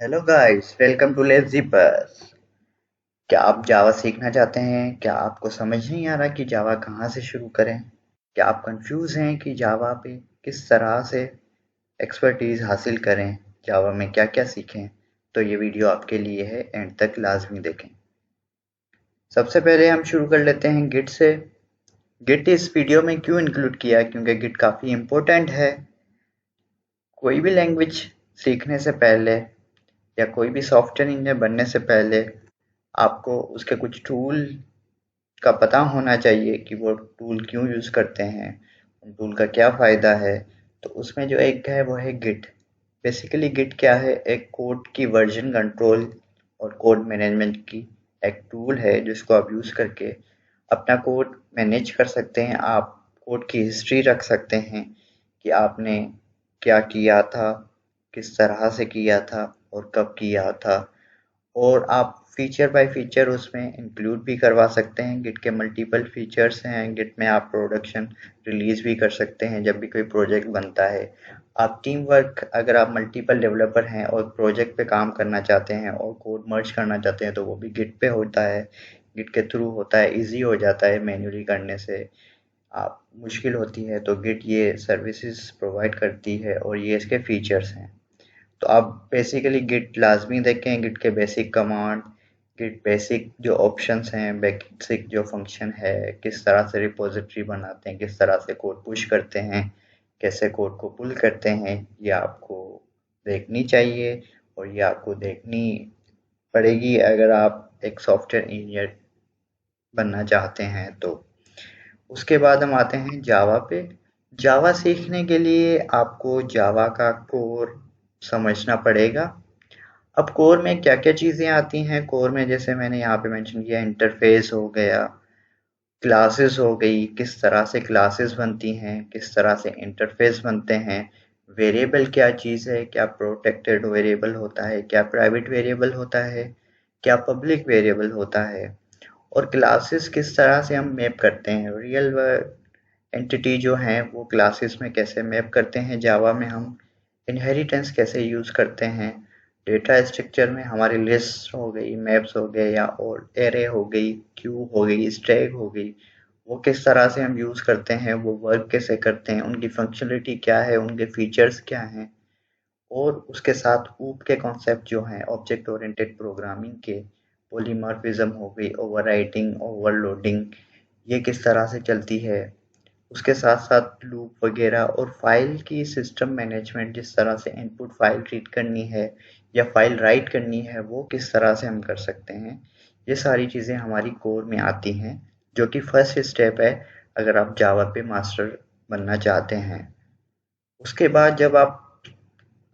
Hello guys, welcome to let's जीपर्स। क्या आप जावा सीखना चाहते हैं? क्या आपको समझ नहीं आ रहा कि जावा कहाँ से शुरू करें? क्या आप कंफ्यूज हैं कि जावा पे किस तरह से एक्सपर्टीज हासिल करें? जावा में क्या क्या सीखें? तो ये वीडियो आपके लिए है, एंड तक लाजमी देखें। सबसे पहले हम शुरू कर लेते हैं गिट से। गिट इस वीडियो में क्यों इंक्लूड किया? क्योंकि गिट काफ़ी इम्पोर्टेंट है। कोई भी लैंग्वेज सीखने से पहले या कोई भी सॉफ्टवेयर इंजीनियर बनने से पहले आपको उसके कुछ टूल का पता होना चाहिए कि वो टूल क्यों यूज़ करते हैं, उन टूल का क्या फ़ायदा है। तो उसमें जो एक है वो है गिट। बेसिकली गिट क्या है? एक कोड की वर्जन कंट्रोल और कोड मैनेजमेंट की एक टूल है जिसको आप यूज़ करके अपना कोड मैनेज कर सकते हैं। आप कोड की हिस्ट्री रख सकते हैं कि आपने क्या किया था, किस तरह से किया था और कब किया था। और आप फीचर बाय फीचर उसमें इंक्लूड भी करवा सकते हैं। गिट के मल्टीपल फीचर्स हैं। गिट में आप प्रोडक्शन रिलीज भी कर सकते हैं जब भी कोई प्रोजेक्ट बनता है। आप टीम वर्क, अगर आप मल्टीपल डेवलपर हैं और प्रोजेक्ट पे काम करना चाहते हैं और कोड मर्ज करना चाहते हैं तो वो भी गिट पे होता है, गिट के थ्रू होता है। इजी हो जाता है, मैन्युअली करने से आप मुश्किल होती है तो गिट ये सर्विसेज प्रोवाइड करती है और ये इसके फीचर्स हैं। तो आप बेसिकली गिट लाजमी देखें। गिट के बेसिक कमांड, गिट बेसिक जो ऑप्शंस हैं, बेसिक जो फंक्शन है, किस तरह से रिपोजिटरी बनाते हैं, किस तरह से कोड पुश करते हैं, कैसे कोड को पुल करते हैं, ये आपको देखनी चाहिए। और ये आपको देखनी पड़ेगी अगर आप एक सॉफ्टवेयर इंजीनियर बनना चाहते हैं तो। उसके बाद हम आते हैं जावा पे। जावा सीखने के लिए आपको जावा का कोर समझना पड़ेगा। अब कोर में क्या क्या चीज़ें आती हैं? कोर में जैसे मैंने यहाँ पे मेंशन किया, इंटरफेस हो गया, क्लासेस हो गई, किस तरह से क्लासेस बनती हैं, किस तरह से इंटरफेस बनते हैं, वेरिएबल क्या चीज़ है, क्या प्रोटेक्टेड वेरिएबल होता है, क्या प्राइवेट वेरिएबल होता है, क्या पब्लिक वेरिएबल होता है, और क्लासेस किस तरह से हम मैप करते हैं, रियल वर्ल्ड एंटिटी जो हैं वो क्लासेस में कैसे मैप करते हैं। जावा में हम इनहेरिटेंस कैसे यूज़ करते हैं। डेटा स्ट्रक्चर में हमारी लिस्ट हो गई, मैप्स हो गए, या और एरे हो गई, क्यूब हो गई, स्टैक हो गई, वो किस तरह से हम यूज़ करते हैं, वो वर्क कैसे करते हैं, उनकी फंक्शनलिटी क्या है, उनके फीचर्स क्या हैं। और उसके साथ ऊप के कॉन्सेप्ट जो हैं ऑब्जेक्ट ओरिएंटेड प्रोग्रामिंग के, पॉलीमॉर्फिज्म हो गई, ओवरराइटिंग, ओवरलोडिंग, ये किस तरह से चलती है। उसके साथ साथ लूप वगैरह और फाइल की सिस्टम मैनेजमेंट, जिस तरह से इनपुट फाइल रीड करनी है या फाइल राइट करनी है वो किस तरह से हम कर सकते हैं। ये सारी चीज़ें हमारी कोर में आती हैं, जो कि फर्स्ट स्टेप है अगर आप जावा पे मास्टर बनना चाहते हैं। उसके बाद जब आप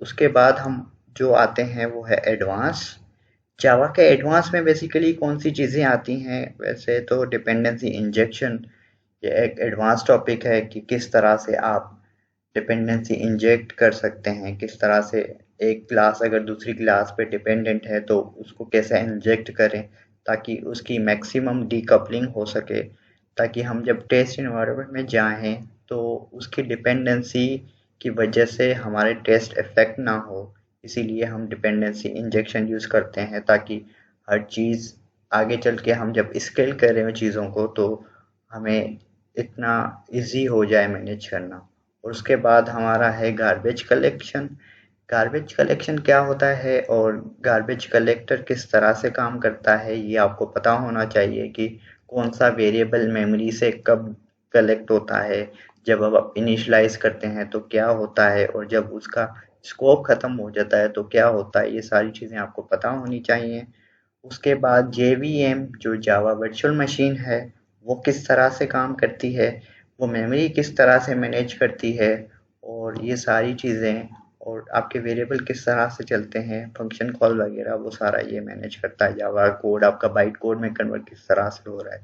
उसके बाद हम जो आते हैं वो है एडवांस। जावा के एडवांस में बेसिकली कौन सी चीज़ें आती हैं? वैसे तो डिपेंडेंसी इंजेक्शन ये एक एडवांस टॉपिक है कि किस तरह से आप डिपेंडेंसी इंजेक्ट कर सकते हैं, किस तरह से एक क्लास अगर दूसरी क्लास पे डिपेंडेंट है तो उसको कैसे इंजेक्ट करें ताकि उसकी मैक्सिमम डीकपलिंग हो सके, ताकि हम जब टेस्ट इन्वायरमेंट में जाएं तो उसकी डिपेंडेंसी की वजह से हमारे टेस्ट इफेक्ट ना हो। इसीलिए हम डिपेंडेंसी इंजेक्शन यूज़ करते हैं ताकि हर चीज़ आगे चल के हम जब स्केल करें चीज़ों को तो हमें इतना इजी हो जाए मैनेज करना। और उसके बाद हमारा है गार्बेज कलेक्शन। गार्बेज कलेक्शन क्या होता है और गार्बेज कलेक्टर किस तरह से काम करता है, ये आपको पता होना चाहिए कि कौन सा वेरिएबल मेमोरी से कब कलेक्ट होता है, जब आप इनिशलाइज करते हैं तो क्या होता है, और जब उसका स्कोप खत्म हो जाता है तो क्या होता है। ये सारी चीज़ें आपको पता होनी चाहिए। उसके बाद जेवीएम जो जावा वर्चुअल मशीन है वो किस तरह से काम करती है, वो मेमोरी किस तरह से मैनेज करती है, और ये सारी चीज़ें, और आपके वेरिएबल किस तरह से चलते हैं, फंक्शन कॉल वगैरह, वो सारा ये मैनेज करता है। जावा कोड आपका बाइट कोड में कन्वर्ट किस तरह से हो रहा है,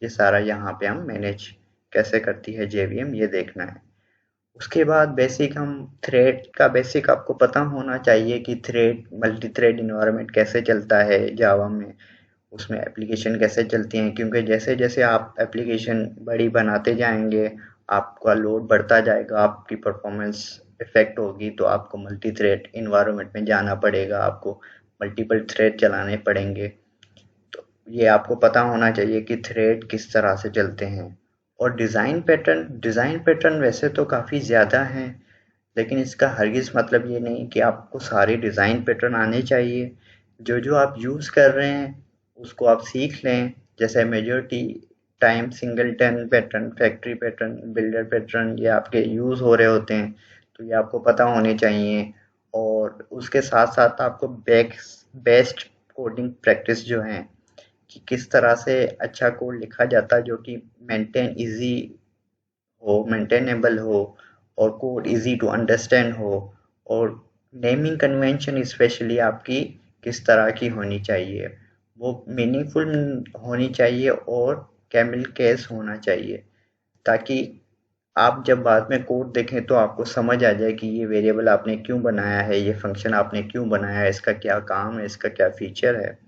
ये सारा यहाँ पे हम मैनेज कैसे करती है जेवीएम, ये देखना है। उसके बाद बेसिक हम थ्रेड का बेसिक आपको पता होना चाहिए कि थ्रेड मल्टी थ्रेड इन्वायरमेंट कैसे चलता है जावा में, उसमें एप्लीकेशन कैसे चलती हैं, क्योंकि जैसे जैसे आप एप्लीकेशन बड़ी बनाते जाएंगे आपका लोड बढ़ता जाएगा, आपकी परफॉर्मेंस इफेक्ट होगी तो आपको मल्टी थ्रेड इन्वायरमेंट में जाना पड़ेगा, आपको मल्टीपल थ्रेड चलाने पड़ेंगे। तो ये आपको पता होना चाहिए कि थ्रेड किस तरह से चलते हैं। और डिज़ाइन पैटर्न वैसे तो काफ़ी ज़्यादा हैं, लेकिन इसका हरगिज़ मतलब ये नहीं कि आपको सारे डिज़ाइन पैटर्न आने चाहिए। जो जो आप यूज़ कर रहे हैं उसको आप सीख लें। जैसे majority time singleton pattern, factory pattern, builder pattern ये आपके यूज़ हो रहे होते हैं, तो ये आपको पता होने चाहिए। और उसके साथ साथ आपको बेस्ट कोडिंग प्रैक्टिस जो है कि किस तरह से अच्छा कोड लिखा जाता है जो कि मेंटेनेबल हो और कोड इजी टू अंडरस्टैंड हो। और नेमिंग कन्वेंशन स्पेशली आपकी किस तरह की होनी चाहिए, वो मीनिंगफुल होनी चाहिए और कैमल केस होना चाहिए, ताकि आप जब बाद में कोड देखें तो आपको समझ आ जाए कि ये वेरिएबल आपने क्यों बनाया है, ये फंक्शन आपने क्यों बनाया है, इसका क्या काम है, इसका क्या फीचर है।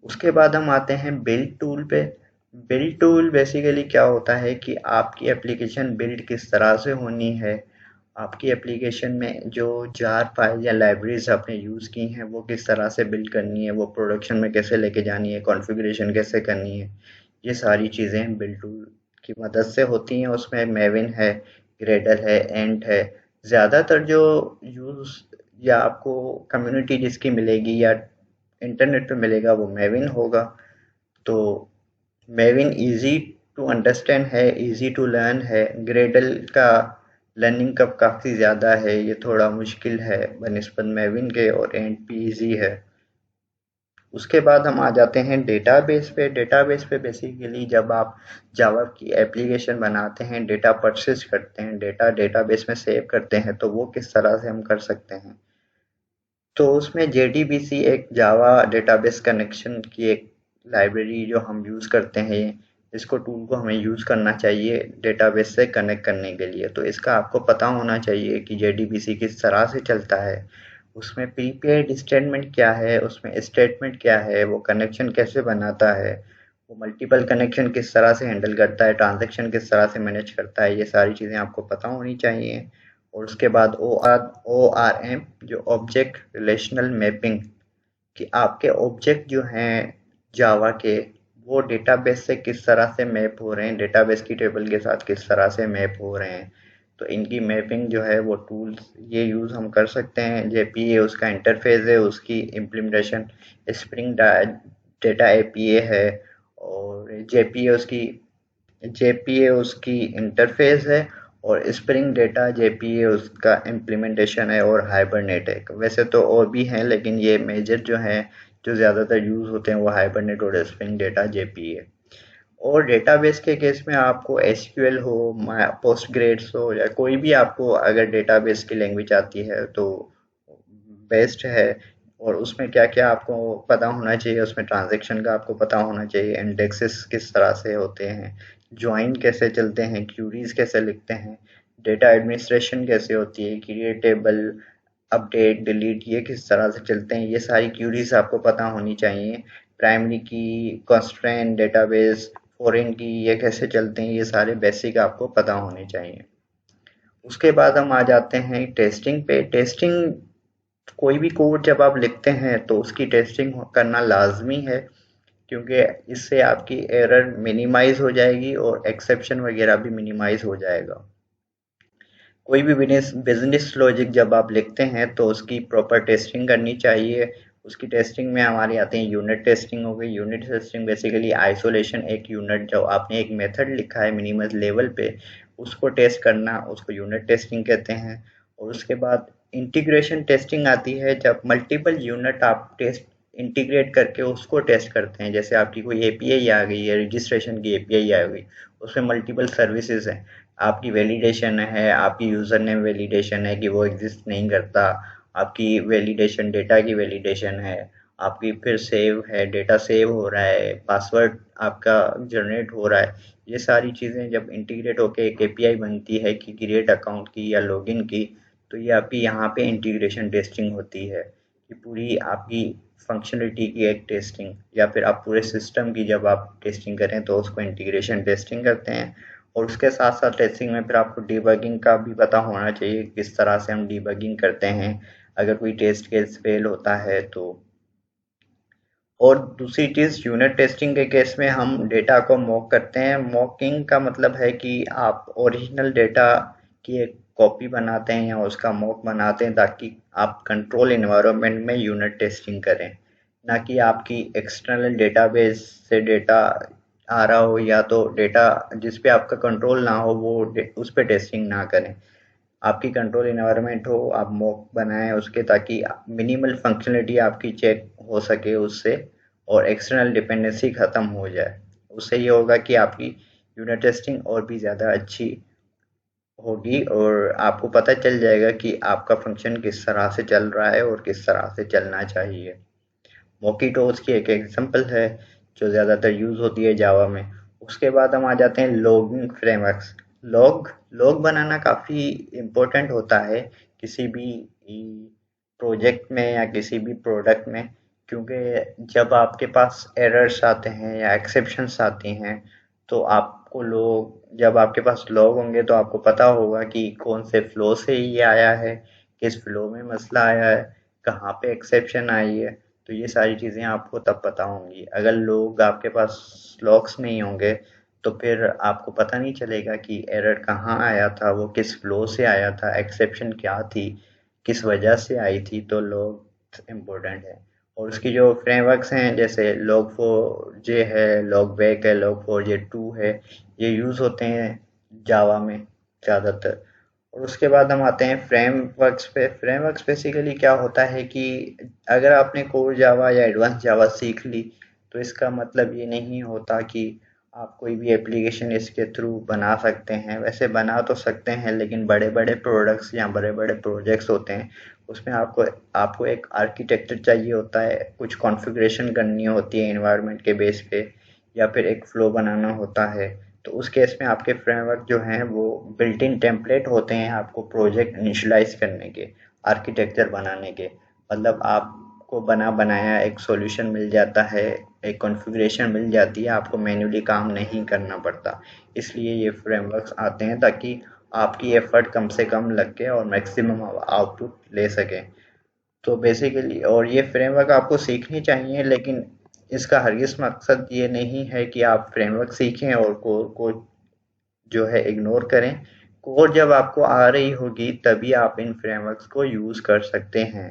उसके बाद हम आते हैं बिल्ड टूल पे। बिल्ड टूल बेसिकली क्या होता है कि आपकी एप्लीकेशन बिल्ड किस तरह से होनी है, आपकी एप्लीकेशन में जो जार फाइल या लाइब्रेरीज आपने यूज़ की हैं वो किस तरह से बिल्ड करनी है, वो प्रोडक्शन में कैसे लेके जानी है, कॉन्फ़िगरेशन कैसे करनी है, ये सारी चीज़ें बिल्ड टूल की मदद से होती हैं। उसमें मेविन है, ग्रेडल है, एंट है। ज़्यादातर जो यूज़ या आपको कम्युनिटी जिसकी मिलेगी या इंटरनेट पे मिलेगा वो मेविन होगा। तो मेविन इजी टू अंडरस्टैंड है, इजी टू लर्न है। ग्रेडल का लर्निंग कब काफ़ी ज़्यादा है, ये थोड़ा मुश्किल है बनिस्बत मेविन के, और एंड भी इजी है। उसके बाद हम आ जाते हैं डेटाबेस पे। डेटाबेस पे बेसिकली जब आप जावा की एप्लीकेशन बनाते हैं, डेटा परसिस्ट करते हैं, डेटा डेटाबेस में सेव करते हैं, तो वो किस तरह से हम कर सकते हैं। तो उसमें JDBC एक जावा डेटाबेस कनेक्शन की एक लाइब्रेरी जो हम यूज़ करते हैं, इसको टूल को हमें यूज़ करना चाहिए डेटाबेस से कनेक्ट करने के लिए। तो इसका आपको पता होना चाहिए कि JDBC किस तरह से चलता है, उसमें प्रीपेड स्टेटमेंट क्या है, उसमें स्टेटमेंट क्या है, वो कनेक्शन कैसे बनाता है, वो मल्टीपल कनेक्शन किस तरह से हैंडल करता है, ट्रांजैक्शन किस तरह से मैनेज करता है, ये सारी चीज़ें आपको पता होनी चाहिए। और उसके बाद ORM जो ऑब्जेक्ट रिलेशनल मैपिंग, कि आपके ऑब्जेक्ट जो हैं जावा के वो डेटाबेस से किस तरह से मैप हो रहे हैं, डेटाबेस की टेबल के साथ किस तरह से मैप हो रहे हैं। तो इनकी मैपिंग जो है वो टूल्स ये यूज़ हम कर सकते हैं। JPA उसका इंटरफेस है, उसकी इम्प्लीमेंटेशन स्प्रिंग डेटा APA है, और JPA उसकी इंटरफेस है, और स्प्रिंग डेटा JPA उसका इम्प्लीमेंटेशन है, और हाइबरनेट है। वैसे तो और भी हैं लेकिन ये मेजर जो हैं जो ज़्यादातर यूज़ होते हैं वो हाइबरनेट और स्प्रिंग डेटा JPA। और डेटाबेस के केस में आपको SQL हो, पोस्टग्रेड्स हो, या कोई भी आपको अगर डेटाबेस की लैंग्वेज आती है तो बेस्ट है। और उसमें क्या क्या आपको पता होना चाहिए, उसमें ट्रांजैक्शन का आपको पता होना चाहिए, इंडेक्सेस किस तरह से होते हैं, ज्वाइन कैसे चलते हैं, क्यूरीज कैसे लिखते हैं, डेटा एडमिनिस्ट्रेशन कैसे होती है, क्रिएट टेबल, अपडेट, डिलीट, ये किस तरह से चलते हैं, ये सारी क्यूरीज आपको पता होनी चाहिए। प्राइमरी की, कंस्ट्रेंट, डेटाबेस, फॉरेन की, ये कैसे चलते हैं, ये सारे बेसिक आपको पता होने चाहिए। उसके बाद हम आ जाते हैं टेस्टिंग पे। टेस्टिंग, कोई भी कोड जब आप लिखते हैं तो उसकी टेस्टिंग करना लाजमी है, क्योंकि इससे आपकी एरर मिनिमाइज हो जाएगी और एक्सेप्शन वगैरह भी मिनिमाइज हो जाएगा। कोई भी बिजनेस लॉजिक जब आप लिखते हैं तो उसकी प्रॉपर टेस्टिंग करनी चाहिए। उसकी टेस्टिंग में हमारी आते हैं यूनिट टेस्टिंग हो गई। यूनिट टेस्टिंग बेसिकली आइसोलेशन, एक यूनिट जो आपने एक मेथड लिखा है मिनिमल लेवल पे उसको टेस्ट करना, उसको यूनिट टेस्टिंग कहते हैं। और उसके बाद इंटीग्रेशन टेस्टिंग आती है, जब मल्टीपल यूनिट आप टेस्ट इंटीग्रेट करके उसको टेस्ट करते हैं। जैसे आपकी कोई API आ गई है, रजिस्ट्रेशन की API आ गई, उसमें मल्टीपल सर्विसेज हैं, आपकी वैलिडेशन है, आपकी यूज़र नेम वैलिडेशन है कि वो एग्जिस्ट नहीं करता, आपकी वैलिडेशन डेटा की वैलिडेशन है, आपकी फिर सेव है, डेटा सेव हो रहा है, पासवर्ड आपका जनरेट हो रहा है। ये सारी चीज़ें जब इंटीग्रेट होके एक API बनती है कि क्रिएट अकाउंट की या लॉगिन की, तो ये आपकी यहाँ पे इंटीग्रेशन टेस्टिंग होती है कि पूरी आपकी फंक्शनलिटी की एक टेस्टिंग, या फिर आप पूरे सिस्टम की जब आप टेस्टिंग करें तो उसको इंटीग्रेशन टेस्टिंग करते हैं। और उसके साथ साथ टेस्टिंग में फिर आपको डीबगिंग का भी पता होना चाहिए, किस तरह से हम डीबगिंग करते हैं अगर कोई टेस्ट केस फेल होता है तो। और दूसरी चीज़, यूनिट टेस्टिंग के केस में हम डेटा को मॉक करते हैं। मॉकिंग का मतलब है कि आप ओरिजिनल डेटा की एक कॉपी बनाते हैं या उसका मॉक बनाते हैं ताकि आप कंट्रोल इन्वायरमेंट में यूनिट टेस्टिंग करें, ना कि आपकी एक्सटर्नल डेटाबेस से डेटा आ रहा हो या तो डेटा जिस पे आपका कंट्रोल ना हो वो उस पे टेस्टिंग ना करें। आपकी कंट्रोल इन्वायरमेंट हो, आप मॉक बनाएं उसके ताकि मिनिमल फंक्शनलिटी आपकी चेक हो सके उससे, और एक्सटर्नल डिपेंडेंसी ख़त्म हो जाए। उससे ये होगा कि आपकी यूनिट टेस्टिंग और भी ज़्यादा अच्छी होगी और आपको पता चल जाएगा कि आपका फंक्शन किस तरह से चल रहा है और किस तरह से चलना चाहिए। मोकीटो उसकी एक एग्जांपल है जो ज़्यादातर यूज़ होती है जावा में। उसके बाद हम आ जाते हैं लॉगिंग फ्रेमवर्क्स। लॉग बनाना काफ़ी इम्पोर्टेंट होता है किसी भी प्रोजेक्ट में या किसी भी प्रोडक्ट में, क्योंकि जब आपके पास एरर्स आते हैं या एक्सेप्शंस आती हैं तो आपको लोग जब आपके पास लॉग होंगे तो आपको पता होगा कि कौन से फ्लो से ये आया है, किस फ्लो में मसला आया है, कहाँ पे एक्सेप्शन आई है। तो ये सारी चीज़ें आपको तब पता होंगी। अगर लोग आपके पास लॉग्स नहीं होंगे तो फिर आपको पता नहीं चलेगा कि एरर कहाँ आया था, वो किस फ्लो से आया था, एक्सेप्शन क्या थी, किस वजह से आई थी। तो लॉग इम्पोर्टेंट है। और उसकी जो फ्रेमवर्क्स हैं जैसे लॉग फोर जे है, लॉग बैक है, लॉग फोर जे टू है, ये यूज़ होते हैं जावा में ज़्यादातर। और उसके बाद हम आते हैं फ्रेमवर्क्स पे। फ्रेमवर्क्स बेसिकली क्या होता है कि अगर आपने कोर जावा या एडवांस जावा सीख ली तो इसका मतलब ये नहीं होता कि आप कोई भी एप्लीकेशन इसके थ्रू बना सकते हैं। वैसे बना तो सकते हैं लेकिन बड़े बड़े प्रोडक्ट्स या बड़े बड़े प्रोजेक्ट्स होते हैं उसमें आपको आपको एक आर्किटेक्चर चाहिए होता है, कुछ कॉन्फ़िगरेशन करनी होती है एनवायरनमेंट के बेस पे, या फिर एक फ्लो बनाना होता है। तो उस केस में आपके फ्रेमवर्क जो हैं वो बिल्ट इन टेम्पलेट होते हैं आपको प्रोजेक्ट इनिशियलाइज करने के, आर्किटेक्चर बनाने के। मतलब आपको बना बनाया एक सॉल्यूशन मिल जाता है, एक कॉन्फ़िगरेशन मिल जाती है, आपको मैन्युअली काम नहीं करना पड़ता। इसलिए ये फ्रेमवर्क्स आते हैं ताकि आपकी एफर्ट कम से कम लग के और मैक्सिमम आउटपुट ले सकें। तो बेसिकली और ये फ्रेमवर्क आपको सीखनी चाहिए, लेकिन इसका हरगिज़ मकसद ये नहीं है कि आप फ्रेमवर्क सीखें और कोर को जो है इग्नोर करें। कोर जब आपको आ रही होगी तभी आप इन फ्रेमवर्क्स को यूज़ कर सकते हैं।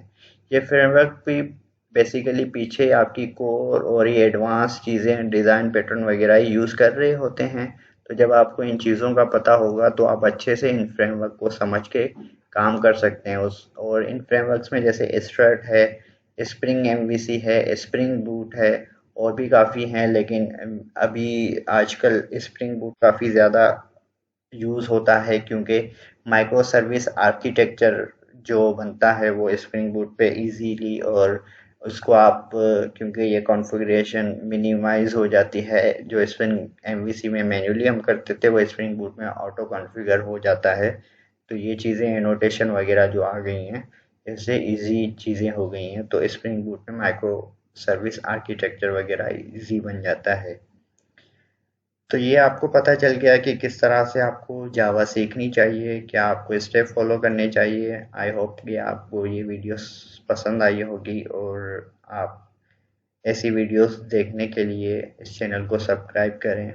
ये फ्रेमवर्क भी बेसिकली पीछे आपकी कोर और ये एडवांस चीज़ें डिज़ाइन पैटर्न वगैरह ही यूज़ कर रहे होते हैं। तो जब आपको इन चीज़ों का पता होगा तो आप अच्छे से इन फ्रेमवर्क को समझ के काम कर सकते हैं। उस और इन फ्रेमवर्क्स में जैसे स्ट्रट है, स्प्रिंग एमवीसी है, स्प्रिंग बूट है, और भी काफ़ी हैं, लेकिन अभी आजकल स्प्रिंग बूट काफ़ी ज़्यादा यूज़ होता है क्योंकि माइक्रो सर्विस आर्किटेक्चर जो बनता है वो स्प्रिंग बूट पे इजीली, और उसको आप क्योंकि ये कॉन्फ़िगरेशन मिनिमाइज हो जाती है, जो स्प्रिंग एमवीसी में मैन्युअली हम करते थे वो स्प्रिंग बूट में ऑटो कॉन्फ़िगर हो जाता है। तो ये चीज़ें एनोटेशन वगैरह जो आ गई हैं इससे इजी चीज़ें हो गई हैं, तो स्प्रिंग बूट में माइक्रो सर्विस आर्किटेक्चर वगैरह इजी बन जाता है। तो ये आपको पता चल गया कि किस तरह से आपको जावा सीखनी चाहिए, क्या आपको स्टेप फॉलो करने चाहिए। आई होप कि आपको ये वीडियोस पसंद आई होगी और आप ऐसी वीडियोस देखने के लिए इस चैनल को सब्सक्राइब करें।